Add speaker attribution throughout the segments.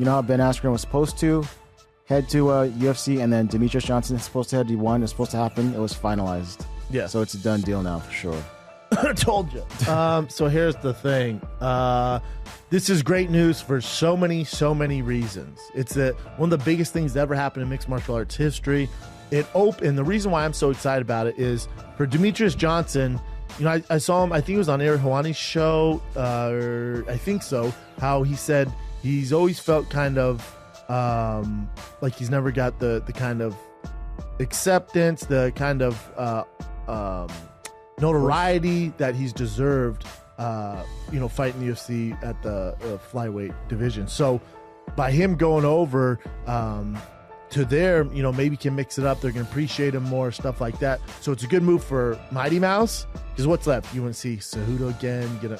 Speaker 1: you know how Ben Askren was supposed to head to UFC, and then Demetrius Johnson is supposed to head to one. It's supposed to happen. It was finalized.
Speaker 2: Yeah.
Speaker 1: So it's a done deal now for sure.
Speaker 2: I told you. So here's the thing. This is great news for so many reasons. It's one of the biggest things that ever happened in mixed martial arts history. And the reason why I'm so excited about it is for Demetrius Johnson. You know, I saw him. I think it was on Aaron Hawani's show. I think so. How he said he's always felt kind of like he's never got the kind of acceptance, the kind of notoriety that he's deserved, fighting the UFC at the flyweight division. So by him going over to there, maybe can mix it up. They're going to appreciate him more, stuff like that. So it's a good move for Mighty Mouse, because what's left? You want to see Cejudo again,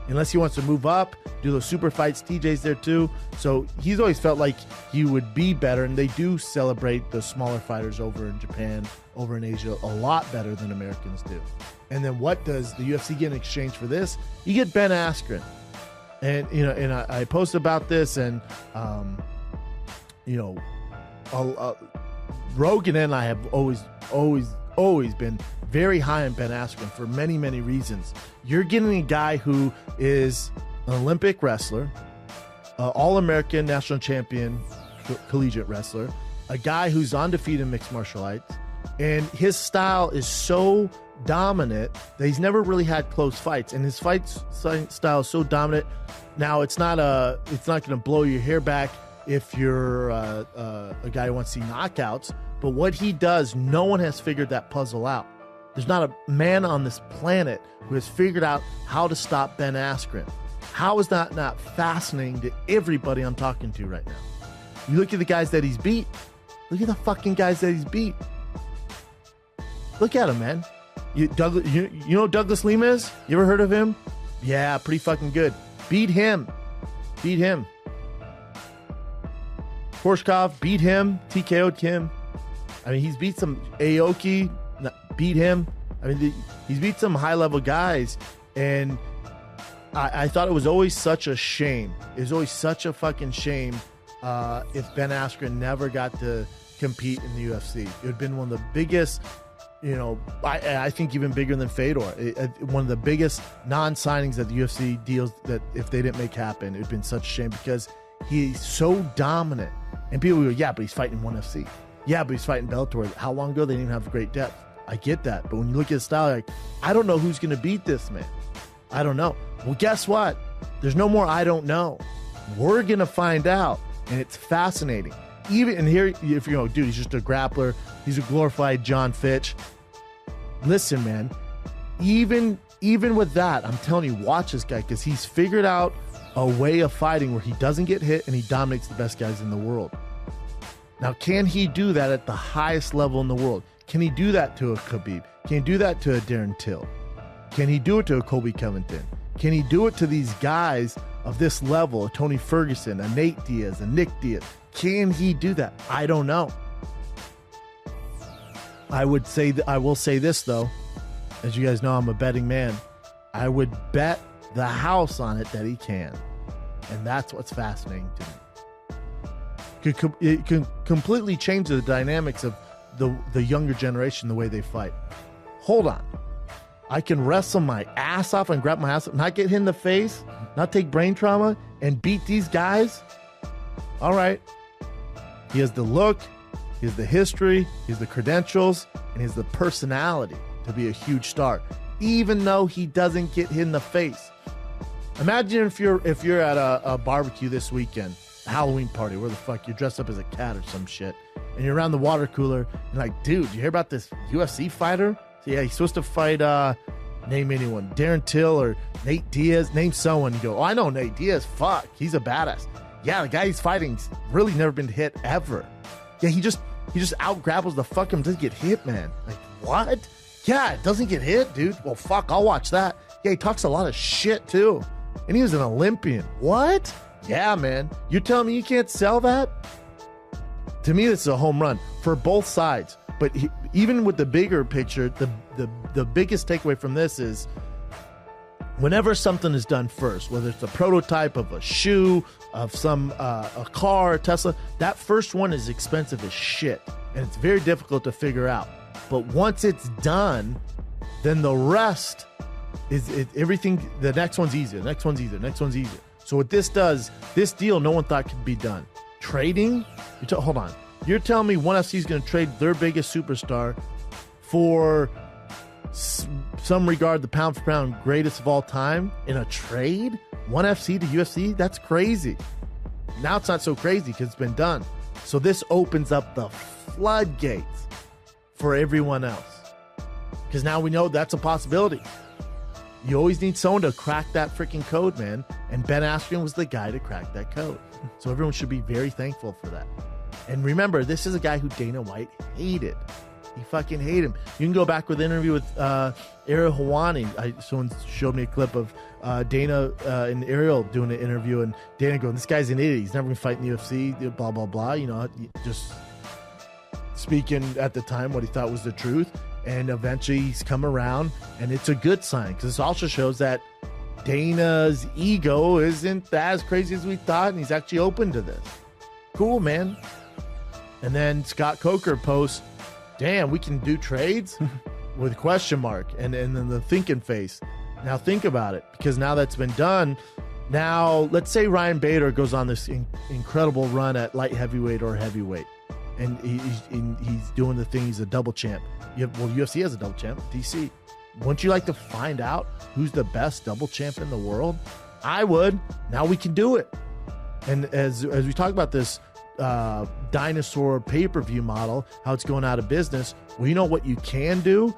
Speaker 2: unless he wants to move up, do those super fights. TJ's there too. So he's always felt like he would be better, and they do celebrate the smaller fighters over in Japan, over in Asia, a lot better than Americans do. And then what does the UFC get in exchange for this? You get Ben Askren. And, I posted about this, and, Rogan and I have always been very high on Ben Askren for many, many reasons. You're getting a guy who is an Olympic wrestler, All-American national champion collegiate wrestler, a guy who's undefeated in mixed martial arts, and his style is so dominant that he's never really had close fights, and his fight style is so dominant. Now it's not going to blow your hair back if you're a guy who wants to see knockouts, but what he does, no one has figured that puzzle out. There's not a man on this planet who has figured out how to stop Ben Askren. How is that not fascinating to everybody I'm talking to right now? You look at the guys that he's beat. Look at the fucking guys that he's beat. Look at him, man. You know who Douglas Lima is? You ever heard of him? Yeah, pretty fucking good. Beat him. Korshkov, beat him. TKO'd him. I mean, he's beat some Aoki, beat him. I mean, he's beat some high-level guys, and I thought it was always such a shame. It was always such a fucking shame if Ben Askren never got to compete in the UFC. It would have been one of the biggest, I think even bigger than Fedor. One of the biggest non-signings that the UFC deals that if they didn't make happen, it would have been such a shame because he's so dominant. And people go, yeah, but he's fighting ONE FC. Yeah, but he's fighting Bellator. How long ago? They didn't even have great depth. I get that. But when you look at his style, like, I don't know who's going to beat this man. I don't know. Well, guess what? There's no more I don't know. We're going to find out. And it's fascinating. And here, if you go, dude, he's just a grappler. He's a glorified John Fitch. Listen, man, even with that, I'm telling you, watch this guy, because he's figured out a way of fighting where he doesn't get hit and he dominates the best guys in the world. Now, can he do that at the highest level in the world? Can he do that to a Khabib? Can he do that to a Darren Till? Can he do it to a Colby Covington? Can he do it to these guys of this level, a Tony Ferguson, a Nate Diaz, a Nick Diaz? Can he do that? I don't know. I will say this, though. As you guys know, I'm a betting man. I would bet the house on it that he can. And that's what's fascinating to me. It can completely change the dynamics of the younger generation, the way they fight. Hold on. I can wrestle my ass off and grab my ass up, not get hit in the face, not take brain trauma, and beat these guys? All right. He has the look, he has the history, he has the credentials, and he has the personality to be a huge star, even though he doesn't get hit in the face. Imagine if you're at a barbecue this weekend, a Halloween party, where the fuck you're dressed up as a cat or some shit, and you're around the water cooler, and like, dude, you hear about this UFC fighter? So yeah, he's supposed to fight, name anyone, Darren Till or Nate Diaz, name someone. You go, oh, I know Nate Diaz, fuck, he's a badass. Yeah, the guy he's fighting's really never been hit ever. Yeah, he just out grapples the fuck him, doesn't get hit, man. Like, what? Yeah, it doesn't get hit, dude. Well, fuck, I'll watch that. Yeah, he talks a lot of shit, too. And he was an Olympian. What? Yeah, man. You're telling me you can't sell that? To me, this is a home run for both sides. But even with the bigger picture, the biggest takeaway from this is whenever something is done first, whether it's a prototype of a shoe, of some a car, a Tesla, that first one is expensive as shit, and it's very difficult to figure out. But once it's done, then the rest is everything. The next one's easier. The next one's easier. The next one's easier. So what this does, this deal, no one thought could be done. Trading. Hold on. You're telling me ONE FC is going to trade their biggest superstar for some regard the pound for pound greatest of all time in a trade? ONE FC to UFC? That's crazy. Now it's not so crazy because it's been done. So this opens up the floodgates for everyone else, because now we know that's a possibility. You always need someone to crack that freaking code, man. And Ben Askren was the guy to crack that code. So everyone should be very thankful for that. And remember, this is a guy who Dana White hated. He fucking hated him. You can go back with the interview with Ariel Helwani. Someone showed me a clip of Dana and Ariel doing an interview, and Dana going, "This guy's an idiot. He's never going to fight in the UFC, blah, blah, blah." You know, just speaking at the time what he thought was the truth. And eventually he's come around, and it's a good sign, because this also shows that Dana's ego isn't as crazy as we thought, and he's actually open to this. Cool, man. And then Scott Coker posts, "Damn, we can do trades?" with a question mark, and then the thinking face. Now think about it, because now that's been done. Now, let's say Ryan Bader goes on this incredible run at light heavyweight or heavyweight, and he's doing the thing. He's a double champ. UFC has a double champ, DC. Wouldn't you like to find out who's the best double champ in the world? I would. Now we can do it. And as we talk about this dinosaur pay-per-view model, how it's going out of business, well, you know what you can do?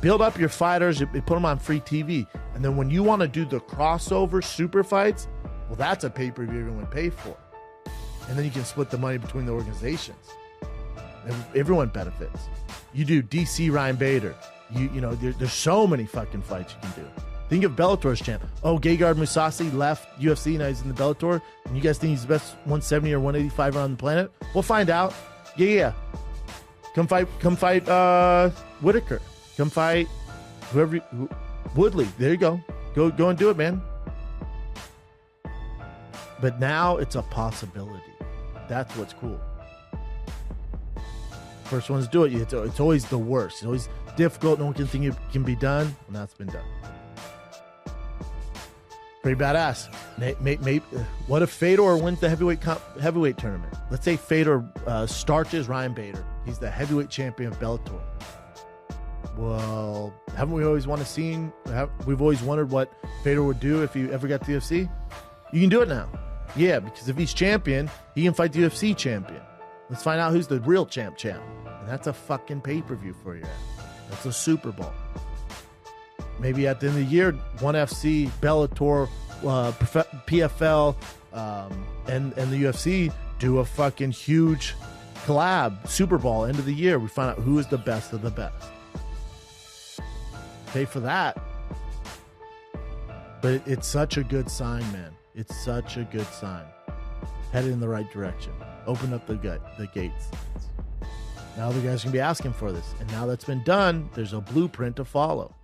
Speaker 2: Build up your fighters, put them on free TV. And then when you want to do the crossover super fights, well, that's a pay-per-view everyone would pay for. And then you can split the money between the organizations. And everyone benefits. You do DC Ryan Bader. You know, there's so many fucking fights you can do. Think of Bellator's champ. Oh, Gegard Mousasi left UFC, now he's in the Bellator. And you guys think he's the best 170 or 185 on the planet? We'll find out. Yeah. Come fight Whitaker. Come fight Woodley. There you go. Go and do it, man. But now it's a possibility. That's what's cool. First ones do it. It's always the worst. It's always difficult. No one can think it can be done. And that's been done. Pretty badass. What if Fedor wins the heavyweight tournament? Let's say Fedor starches Ryan Bader. He's the heavyweight champion of Bellator. Well, haven't we always we've always wondered what Fedor would do if he ever got to the UFC? You can do it now. Yeah, because if he's champion, he can fight the UFC champion. Let's find out who's the real champ. And that's a fucking pay-per-view for you. That's a Super Bowl. Maybe at the end of the year, ONE FC, Bellator, PFL, and the UFC do a fucking huge collab, Super Bowl, end of the year. We find out who is the best of the best. Pay for that. But it's such a good sign, man. It's such a good sign. Headed in the right direction. Open up the gates. Now the guys can be asking for this. And now that's been done, there's a blueprint to follow.